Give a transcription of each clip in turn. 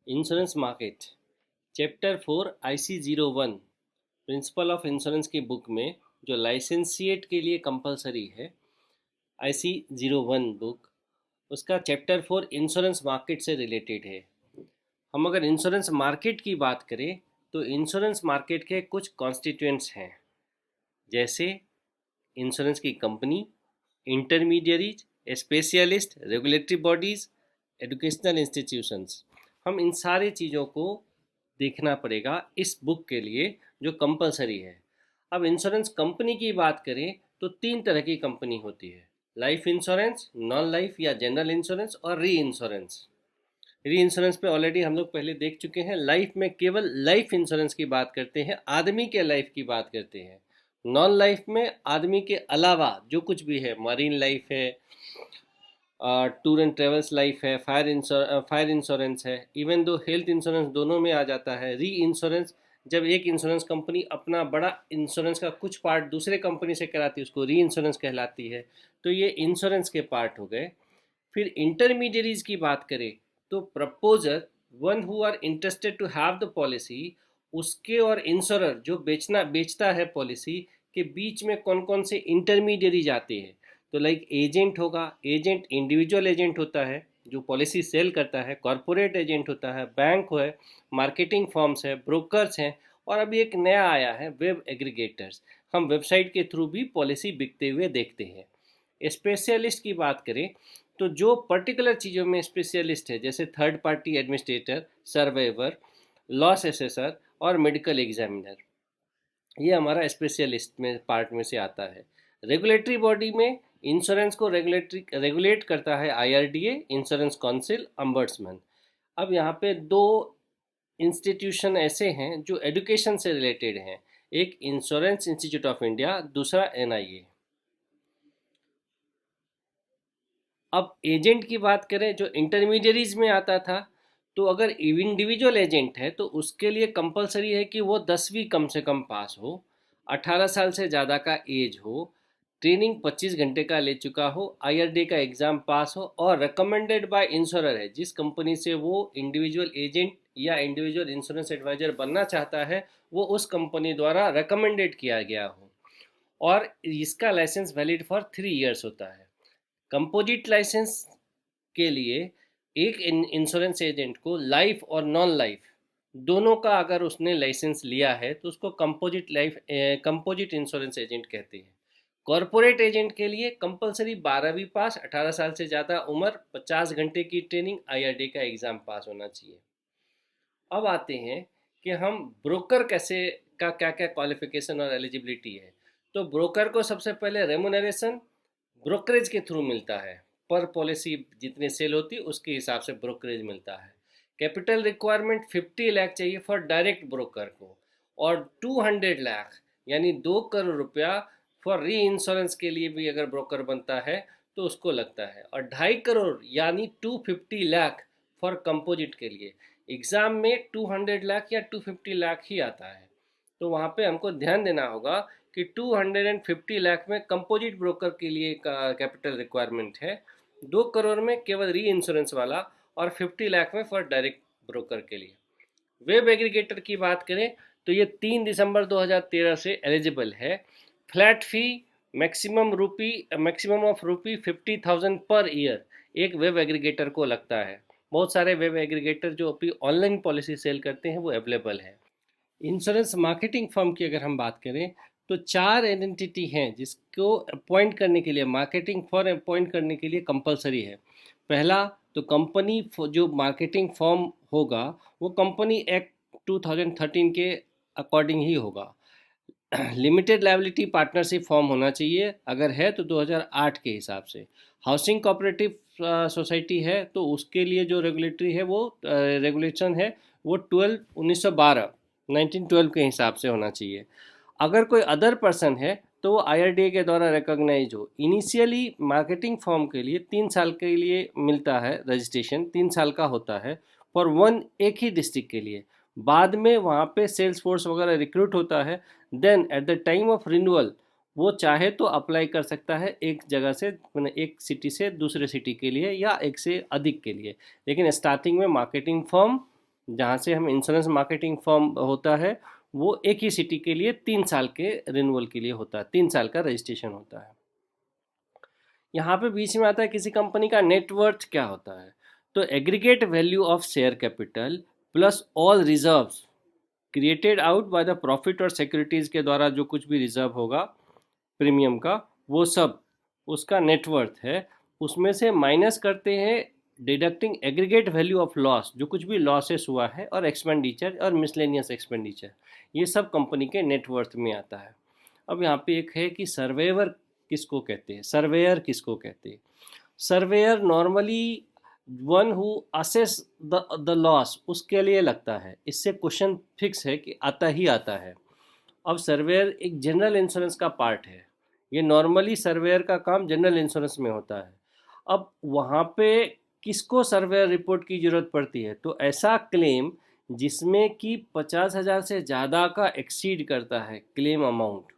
Insurance market chapter 4 IC01 principle of insurance की book में जो लाइसेंसिएट के लिए कंपलसरी है IC01 बुक, उसका चैप्टर 4 इंश्योरेंस मार्केट से रिलेटेड है। हम अगर इंश्योरेंस मार्केट की बात करें तो इंश्योरेंस मार्केट के कुछ कॉन्स्टिट्यूएंट्स हैं, जैसे इंश्योरेंस की company, intermediaries, specialist, regulatory bodies, educational institutions. हम इन सारी चीज़ों को देखना पड़ेगा इस बुक के लिए जो कंपलसरी है। अब इंश्योरेंस कंपनी की बात करें तो 3 तरह की कंपनी होती है: लाइफ इंश्योरेंस, नॉन लाइफ या जनरल इंश्योरेंस और री इंश्योरेंस। री इंश्योरेंस पे ऑलरेडी हम लोग पहले देख चुके हैं। लाइफ में केवल लाइफ इंश्योरेंस की बात करते हैं, आदमी के लाइफ की बात करते हैं। नॉन लाइफ में आदमी के अलावा जो कुछ भी है, मरीन लाइफ है, टूर एंड ट्रेवल्स लाइफ है, फायर इंश्योरेंस है, इवन दो हेल्थ इंश्योरेंस दोनों में आ जाता है। री इंश्योरेंस, जब एक इंश्योरेंस कंपनी अपना बड़ा इंश्योरेंस का कुछ पार्ट दूसरे कंपनी से कराती है, उसको री इंश्योरेंस कहलाती है। तो ये इंश्योरेंस के पार्ट हो गए। फिर इंटरमीडियरीज की बात करें तो proposer, one who are interested to have the policy, उसके और इंश्योरर जो बेचता है पॉलिसी के बीच में कौन कौन से इंटरमीडियरीज आते हैं। तो लाइक एजेंट होगा, एजेंट इंडिविजुअल एजेंट होता है जो पॉलिसी सेल करता है, कॉरपोरेट एजेंट होता है, बैंक है, मार्केटिंग फर्म्स है, ब्रोकर्स हैं, और अभी एक नया आया है वेब एग्रीगेटर्स। हम वेबसाइट के थ्रू भी पॉलिसी बिकते हुए देखते हैं। स्पेशलिस्ट की बात करें तो जो पर्टिकुलर चीज़ों में स्पेशलिस्ट है, जैसे third party administrator, surveyor, loss assessor और मेडिकल एग्जामिनर, ये हमारा स्पेशलिस्ट में पार्ट में से आता है। रेगुलेटरी बॉडी में इंश्योरेंस को रेगुलेट करता है IRDA, इंश्योरेंस काउंसिल, अम्बर्ट्समैन। अब यहाँ पे दो इंस्टीट्यूशन ऐसे हैं जो एजुकेशन से रिलेटेड हैं, एक इंश्योरेंस इंस्टीट्यूट ऑफ इंडिया, दूसरा NIA। अब एजेंट की बात करें, जो इंटरमीडियरीज में आता था, तो अगर इंडिविजुअल एजेंट है तो उसके लिए कंपलसरी है कि वो 10वीं कम से कम पास हो, 18 साल से ज़्यादा का एज हो, ट्रेनिंग 25 घंटे का ले चुका हो, IRD का एग्ज़ाम पास हो, और रिकमेंडेड बाय इंश्योरर है, जिस कंपनी से वो इंडिविजुअल एजेंट या इंडिविजुअल इंश्योरेंस एडवाइज़र बनना चाहता है वो उस कंपनी द्वारा रिकमेंडेड किया गया हो, और इसका लाइसेंस वैलिड फॉर 3 ईयर्स होता है। कंपोजिट लाइसेंस के लिए एक इंश्योरेंस एजेंट को लाइफ और नॉन लाइफ दोनों का अगर उसने लाइसेंस लिया है तो उसको कंपोजिट इंश्योरेंस एजेंट कहते हैं। कॉरपोरेट एजेंट के लिए कंपलसरी 12वीं पास, 18 साल से ज़्यादा उम्र, 50 घंटे की ट्रेनिंग, IRD का एग्ज़ाम पास होना चाहिए। अब आते हैं कि हम ब्रोकर कैसे का क्या क्या क्वालिफिकेशन और एलिजिबिलिटी है। तो ब्रोकर को सबसे पहले रेमुनरेशन ब्रोकरेज के थ्रू मिलता है, पर पॉलिसी जितनी सेल होती है उसके हिसाब से ब्रोकरेज मिलता है। कैपिटल रिक्वायरमेंट 50 लाख चाहिए फॉर डायरेक्ट ब्रोकर को, और 200 लाख यानी 2 करोड़ रुपया फॉर री इंश्योरेंस के लिए भी अगर ब्रोकर बनता है तो उसको लगता है, और 2.5 करोड़ यानी 250 लाख फॉर कंपोजिट के लिए। एग्ज़ाम में 200 लाख या 250 लाख ही आता है, तो वहाँ पे हमको ध्यान देना होगा कि 250 लाख में कंपोजिट ब्रोकर के लिए कैपिटल रिक्वायरमेंट है, 2 करोड़ में केवल री इंश्योरेंस वाला, और 50 लाख में फॉर डायरेक्ट ब्रोकर के लिए। वेब एग्रीगेटर की बात करें तो ये 3 दिसंबर 2013 से एलिजिबल है। Flat fee maximum of rupee 50,000 per year एक वेब एग्रीगेटर को लगता है। बहुत सारे वेब एग्रीगेटर जो अभी ऑनलाइन पॉलिसी सेल करते हैं वो अवेलेबल है। इंश्योरेंस मार्केटिंग फर्म की अगर हम बात करें तो 4 आइडेंटिटी हैं जिसको अपॉइंट करने के लिए, मार्केटिंग फर्म अपॉइंट करने के लिए कंपलसरी है। पहला तो कंपनी जो मार्केटिंग फर्म होगा वो कंपनी एक्ट 2013 के अकॉर्डिंग ही होगा। लिमिटेड लायबिलिटी पार्टनरशिप फॉर्म होना चाहिए, अगर है तो 2008 के हिसाब से। हाउसिंग कोऑपरेटिव सोसाइटी है तो उसके लिए जो रेगुलेटरी है वो रेगुलेशन है वो 1912 के हिसाब से होना चाहिए। अगर कोई अदर पर्सन है तो वो IRDA के द्वारा रिकॉग्नाइज हो। इनिशियली मार्केटिंग फर्म के लिए 3 साल के लिए मिलता है रजिस्ट्रेशन, 3 साल का होता है फॉर वन, एक ही डिस्ट्रिक्ट के लिए। बाद में वहाँ पे सेल्स फोर्स वगैरह रिक्रूट होता है। Then at the time of renewal वो चाहे तो अप्लाई कर सकता है एक जगह से, एक सिटी से दूसरे सिटी के लिए या एक से अधिक के लिए, लेकिन स्टार्टिंग में मार्केटिंग फर्म जहाँ से हम इंश्योरेंस मार्केटिंग फर्म होता है वो एक ही सिटी के लिए 3 साल के रिन्यूअल के लिए होता है, 3 साल का रजिस्ट्रेशन होता है। यहाँ पे बीच में आता है किसी कंपनी का नेटवर्थ क्या होता है। तो aggregate value of share capital plus all reserves created out by the profit और सिक्योरिटीज़ के द्वारा जो कुछ भी रिजर्व होगा प्रीमियम का, वो सब उसका नेटवर्थ है। उसमें से माइनस करते हैं deducting aggregate value of loss, जो कुछ भी लॉसेस हुआ है, और एक्सपेंडिचर और मिसलेनियस एक्सपेंडिचर, ये सब कंपनी के नेटवर्थ में आता है। अब यहाँ पे एक है कि सर्वेयर किसको कहते हैं, सर्वेयर किसको कहते हैं। Surveyor normally one who assess the loss उसके लिए लगता है, इससे क्वेश्चन फिक्स है कि आता ही आता है। अब सर्वेयर एक जनरल इंश्योरेंस का पार्ट है, ये नॉर्मली सर्वेयर का काम जनरल इंश्योरेंस में होता है। अब वहाँ पे किसको सर्वेयर रिपोर्ट की ज़रूरत पड़ती है, तो ऐसा क्लेम जिसमें कि 50,000 से ज़्यादा का एक्सीड करता है क्लेम अमाउंट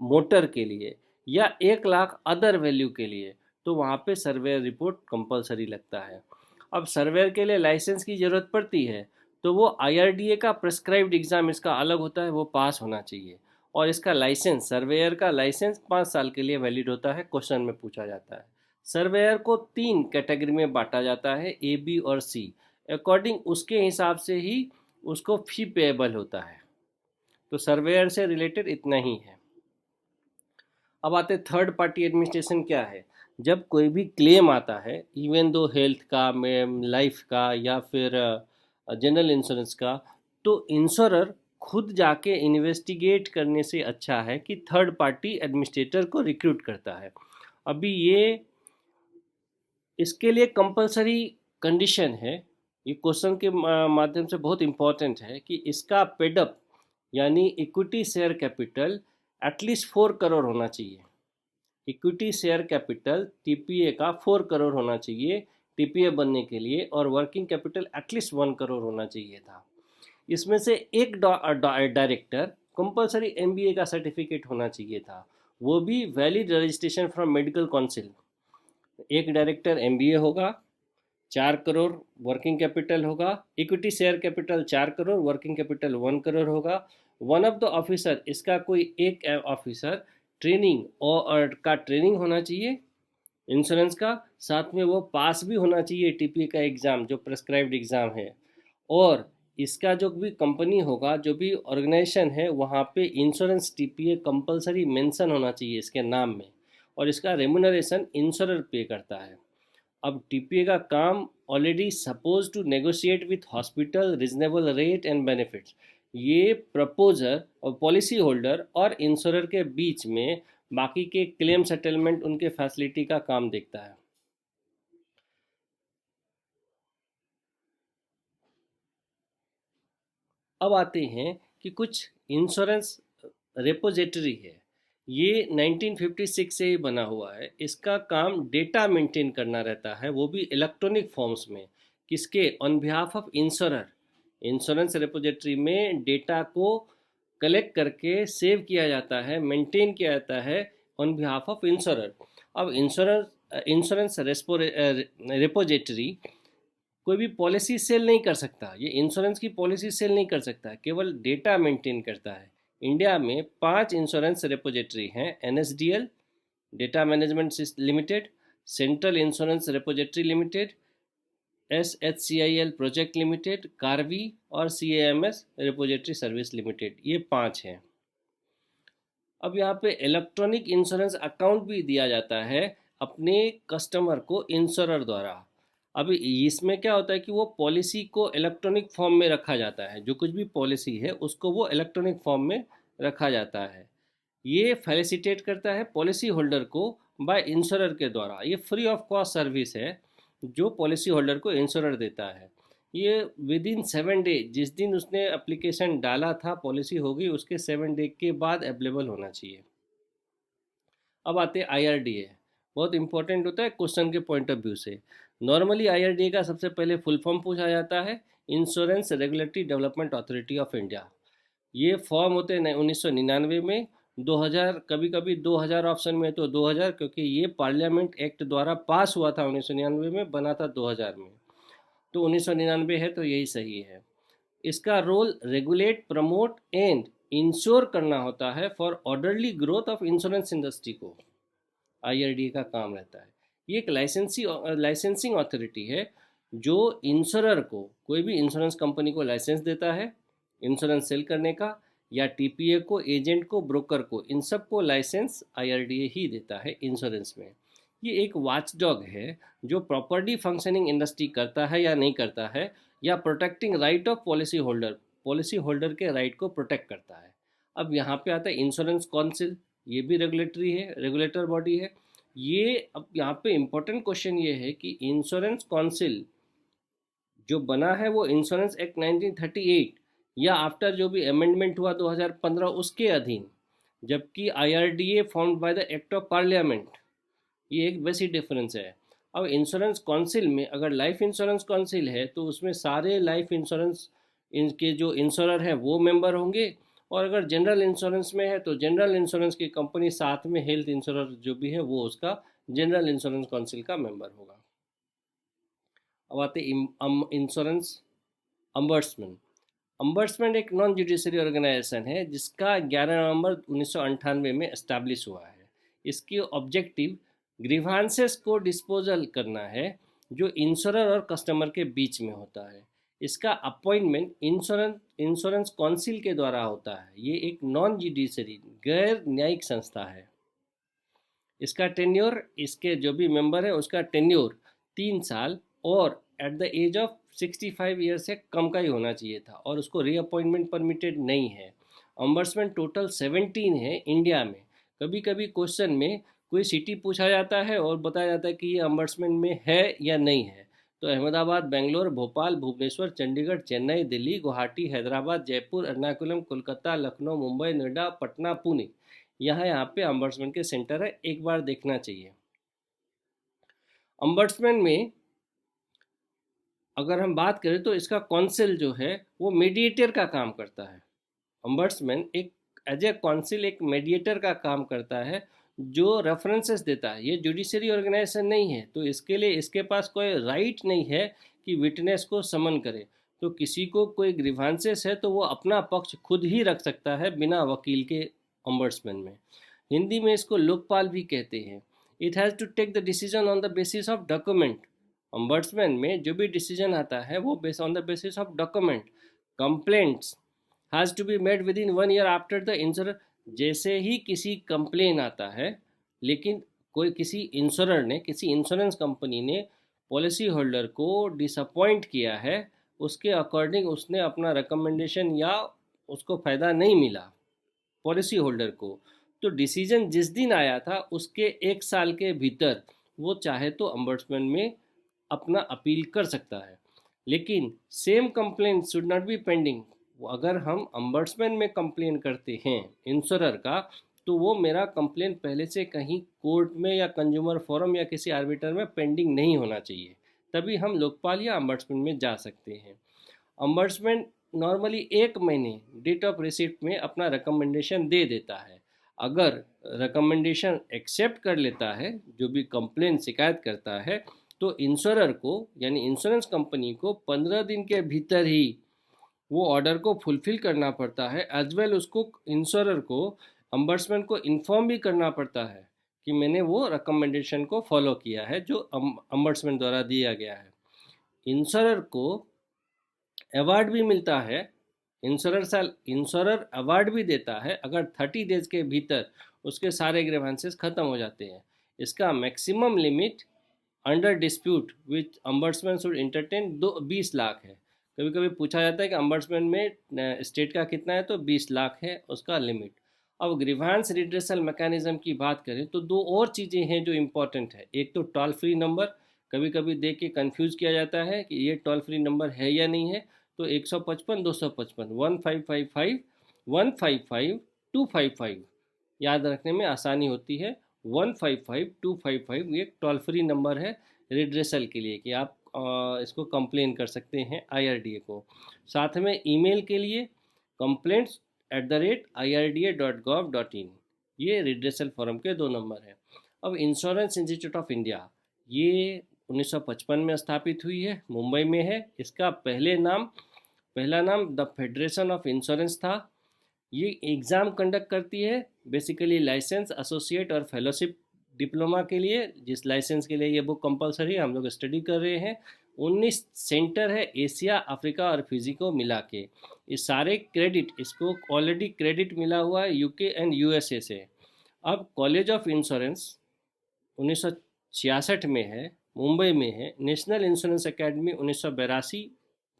मोटर के लिए, या 1 लाख अदर वैल्यू के लिए, तो वहाँ पे सर्वेयर रिपोर्ट कंपलसरी लगता है। अब सर्वेयर के लिए लाइसेंस की ज़रूरत पड़ती है, तो वो IRDA का प्रिस्क्राइब्ड एग्ज़ाम इसका अलग होता है, वो पास होना चाहिए। और इसका लाइसेंस, सर्वेयर का लाइसेंस 5 साल के लिए वैलिड होता है, क्वेश्चन में पूछा जाता है। सर्वेयर को 3 कैटेगरी में बांटा जाता है, A, B और C। अकॉर्डिंग उसके हिसाब से ही उसको फी पेएबल होता है। तो सर्वेयर से रिलेटेड इतना ही है। अब आते थर्ड पार्टी एडमिनिस्ट्रेशन क्या है। जब कोई भी क्लेम आता है, इवन दो हेल्थ का, लाइफ का, या फिर जनरल इंश्योरेंस का, तो इंश्योरर खुद जाके इन्वेस्टिगेट करने से अच्छा है कि थर्ड पार्टी एडमिनिस्ट्रेटर को रिक्रूट करता है। अभी ये इसके लिए कंपलसरी कंडीशन है, ये क्वेश्चन के माध्यम से बहुत इम्पोर्टेंट है कि इसका पेडअप यानी equity share capital at least 4 crore होना चाहिए। इक्विटी शेयर कैपिटल टीपीए का 4 करोड़ होना चाहिए टीपीए बनने के लिए, और वर्किंग कैपिटल एटलीस्ट 1 करोड़ होना चाहिए था। इसमें से एक डायरेक्टर कंपलसरी एमबीए का सर्टिफिकेट होना चाहिए था, वो भी valid registration from medical council. एक डायरेक्टर एमबीए होगा, 4 करोड़ वर्किंग कैपिटल होगा, equity share capital 4 crore, working capital 1 crore होगा। वन ऑफ द ऑफिसर, इसका कोई एक ऑफिसर ट्रेनिंग और का ट्रेनिंग होना चाहिए इंश्योरेंस का, साथ में वो पास भी होना चाहिए टीपीए का एग्ज़ाम जो प्रेस्क्राइब्ड एग्ज़ाम है। और इसका जो भी कंपनी होगा, जो भी ऑर्गेनाइजेशन है, वहाँ पे इंश्योरेंस टीपीए कंपलसरी मेंशन होना चाहिए इसके नाम में, और इसका रेमुनरेशन इंश्योरर पे करता है। अब टीपीए का काम already suppose to negotiate with hospital reasonable rate and benefits, ये प्रपोजर और पॉलिसी होल्डर और इंश्योरर के बीच में बाकी के क्लेम सेटलमेंट उनके फैसिलिटी का काम देखता है। अब आते हैं कि कुछ इंश्योरेंस रेपोजिटरी है, ये 1956 से ही बना हुआ है। इसका काम डेटा मेंटेन करना रहता है, वो भी इलेक्ट्रॉनिक फॉर्म्स में। किसके, on behalf of insurer. Insurance repository में डेटा को कलेक्ट करके सेव किया जाता है, मेंटेन किया जाता है ऑन बिहाफ ऑफ इंश्योरर। अब इंश्योरेंस रेपोजिटरी कोई भी पॉलिसी सेल नहीं कर सकता, ये इंश्योरेंस की पॉलिसी सेल नहीं कर सकता, केवल डेटा मेंटेन करता है। इंडिया में 5 इंश्योरेंस रेपोजिटरी हैं, NSDL data management limited, central insurance repository limited, SHCIL project limited, Karvy और CAMS रेपोजिटरी सर्विस लिमिटेड, ये 5 हैं। अब यहाँ पे इलेक्ट्रॉनिक इंश्योरेंस अकाउंट भी दिया जाता है अपने कस्टमर को इंश्योरर द्वारा। अभी इसमें क्या होता है कि वो पॉलिसी को इलेक्ट्रॉनिक फॉर्म में रखा जाता है, जो कुछ भी पॉलिसी है उसको वो इलेक्ट्रॉनिक फॉर्म में रखा जाता है। ये फैसिलिटेट करता है पॉलिसी होल्डर को बाय इंश्योरर के द्वारा। ये फ्री ऑफ कॉस्ट सर्विस है जो पॉलिसी होल्डर को इंश्योरर देता है। ये विद इन 7 डे, जिस दिन उसने एप्लीकेशन डाला था पॉलिसी होगी उसके 7 डे के बाद अवेलेबल होना चाहिए। अब आते हैं IRDA, बहुत इंपॉर्टेंट होता है क्वेश्चन के पॉइंट ऑफ व्यू से। नॉर्मली IRDA का सबसे पहले फुल फॉर्म पूछा जाता है, insurance regulatory development authority of India. ये फॉर्म होते हैं 1999 में, 2000, कभी कभी 2000 ऑप्शन में तो 2000, क्योंकि ये पार्लियामेंट एक्ट द्वारा पास हुआ था 1999 में, बना था 2000 में, तो 1999 है तो यही सही है। इसका role regulate, promote and ensure करना होता है for orderly growth of insurance industry को IRDA का काम रहता है। ये एक लाइसेंसिंग अथॉरिटी है जो इंश्योरर को, कोई भी इंश्योरेंस कंपनी को लाइसेंस देता है इंश्योरेंस सेल करने का, या TPA को, एजेंट को, ब्रोकर को, इन सब को लाइसेंस IRDA ही देता है इंश्योरेंस में। ये एक वॉचडॉग है जो प्रॉपर्ली फंक्शनिंग इंडस्ट्री करता है या नहीं करता है, या protecting right of policy holder के राइट को प्रोटेक्ट करता है। अब यहाँ पे आता है इंश्योरेंस काउंसिल, ये भी रेगुलेटर बॉडी है। ये अब यहाँ पे इम्पोर्टेंट क्वेश्चन ये है कि इंश्योरेंस काउंसिल जो बना है वो इंश्योरेंस एक्ट 1938 या आफ्टर जो भी अमेंडमेंट हुआ 2015 उसके अधीन, जबकि IRDA formed by the act of parliament. ये एक बेसिक डिफरेंस है। अब इंश्योरेंस काउंसिल में अगर लाइफ इंश्योरेंस काउंसिल है तो उसमें सारे लाइफ इंश्योरेंस इनके जो इंश्योरर हैं वो मेंबर होंगे, और अगर जनरल इंश्योरेंस में है तो जनरल इंश्योरेंस की कंपनी साथ में हेल्थ इंश्योरर जो भी है वो उसका जनरल इंश्योरेंस काउंसिल का मेंबर होगा। अब आते इंश्योरेंस अम्बर्समेंट। अम्बर्समेंट एक नॉन जुडिशरी ऑर्गेनाइजेशन है जिसका 11 नवंबर 1998 में एस्टैब्लिश हुआ है। इसकी ऑब्जेक्टिव ग्रीवांसेस को डिस्पोजल करना है जो इंश्योरर और कस्टमर के बीच में होता है। इसका अपॉइंटमेंट इंश्योरेंस काउंसिल के द्वारा होता है। ये एक नॉन जुडिशरी गैर न्यायिक संस्था है। इसका टेन्योर, इसके जो भी मेंबर है उसका टेन्योर 3 साल और at the age of 65 year से कम का ही होना चाहिए था, और उसको रीअपॉइंटमेंट परमिटेड नहीं है। अम्बर्समेंट टोटल 17 है इंडिया में। कभी कभी क्वेश्चन में कोई सिटी पूछा जाता है और बताया जाता है कि ये अम्बर्समेंट में है या नहीं है, तो अहमदाबाद, बेंगलोर, भोपाल, भुवनेश्वर, चंडीगढ़, चेन्नई, दिल्ली, गुवाहाटी, हैदराबाद, जयपुर, एर्नाकुलम, कोलकाता, लखनऊ, मुंबई, नोएडा, पटना, पुणे, यहाँ पे अम्बर्समेंट के सेंटर है, एक बार देखना चाहिए। अम्बर्समेंट में अगर हम बात करें तो इसका काउंसिल जो है वो मीडिएटर का काम करता है। अम्बर्समेंट एक एज ए काउंसिल एक मीडिएटर का काम करता है जो रेफरेंसेस देता है। ये जुडिशरी ऑर्गेनाइजेशन नहीं है, तो इसके लिए इसके पास कोई राइट नहीं है कि विटनेस को समन करे। तो किसी को कोई ग्रीवांसेस है तो वो अपना पक्ष खुद ही रख सकता है बिना वकील के अम्बर्समेंट में। हिंदी में इसको लोकपाल भी कहते हैं। It has to take the decision on the basis of document. Ombudsman में जो भी डिसीजन आता है वो based on the basis of document. Complaints has to be made within 1 year after the insurer. जैसे ही किसी कंप्लेन आता है, लेकिन कोई किसी इंश्योरर ने, किसी इंश्योरेंस कंपनी ने पॉलिसी होल्डर को डिसअपॉइंट किया है, उसके अकॉर्डिंग उसने अपना रिकमेंडेशन या उसको फ़ायदा नहीं मिला पॉलिसी होल्डर को, तो डिसीजन जिस दिन आया था उसके 1 साल के भीतर वो चाहे तो अम्बर्समेंट में अपना अपील कर सकता है। लेकिन same complaint should not be pending. अगर हम अम्बर्समेंट में कंप्लेन करते हैं इंश्योरर का, तो वो मेरा कंप्लेन पहले से कहीं कोर्ट में या कंज्यूमर फोरम या किसी आर्बिटर में पेंडिंग नहीं होना चाहिए, तभी हम लोकपाल या अम्बर्समेंट में जा सकते हैं। अम्बर्समेंट नॉर्मली 1 महीने डेट ऑफ रिसिप्ट में अपना रिकमेंडेशन दे देता है। अगर रिकमेंडेशन एक्सेप्ट कर लेता है जो भी कंप्लेन शिकायत करता है, तो इंश्योरर को यानी इंश्योरेंस कंपनी को 15 दिन के भीतर ही वो ऑर्डर को फुलफिल करना पड़ता है। एज वेल उसको इंश्योरर को अम्बर्समेंट को इन्फॉर्म भी करना पड़ता है कि मैंने वो रिकमेंडेशन को फॉलो किया है जो अम्बर्समेंट द्वारा दिया गया है। इंश्योरर को अवार्ड भी मिलता है। इंश्योरर अवार्ड भी देता है अगर 30 डेज के भीतर उसके सारे ग्रीवेंसेस खत्म हो जाते हैं। इसका maximum limit under dispute which ombudsman should entertain 20 lakh है। कभी कभी पूछा जाता है कि अम्बर्समेंट में स्टेट का कितना है, तो 20 लाख है उसका लिमिट। अब ग्रीवांस रिड्रेसल मैकेनिज्म की बात करें तो 2 और चीज़ें हैं जो इम्पोर्टेंट है। एक तो टोल फ्री नंबर, कभी कभी देख के कन्फ्यूज़ किया जाता है कि ये टोल फ्री नंबर है या नहीं है, तो 155 255 1555 155 255 याद रखने में आसानी होती है। 155 255 ये टोल फ्री नंबर है रिड्रेसल के लिए कि आप इसको कंप्लेन कर सकते हैं IRDA को। साथ में ईमेल के लिए complaints@irda.gov.in, ये रिड्रेसल फॉरम के 2 नंबर हैं। अब इंश्योरेंस इंस्टीट्यूट ऑफ इंडिया, ये 1955 में स्थापित हुई है, मुंबई में है। इसका पहला नाम द फेडरेशन ऑफ इंश्योरेंस था। ये एग्ज़ाम कंडक्ट करती है बेसिकली लाइसेंस, एसोसिएट और फेलोशिप डिप्लोमा के लिए। जिस लाइसेंस के लिए ये बुक कंपलसरी है, हम लोग स्टडी कर रहे हैं। 19 सेंटर है एशिया, अफ्रीका और फिजी को मिला के। ये सारे क्रेडिट, इसको ऑलरेडी क्रेडिट मिला हुआ है यूके एंड यूएसए से। अब कॉलेज ऑफ इंश्योरेंस 1966 में है, मुंबई में है। नेशनल इंश्योरेंस एकेडमी 1982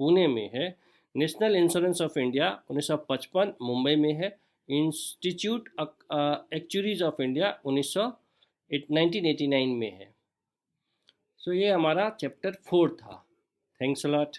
पुणे में है। National insurance of India 1955 Mumbai में है। इंस्टीट्यूट एक्चुरीज ऑफ इंडिया 1989 में है। सो ये हमारा चैप्टर 4 था। Thanks a lot.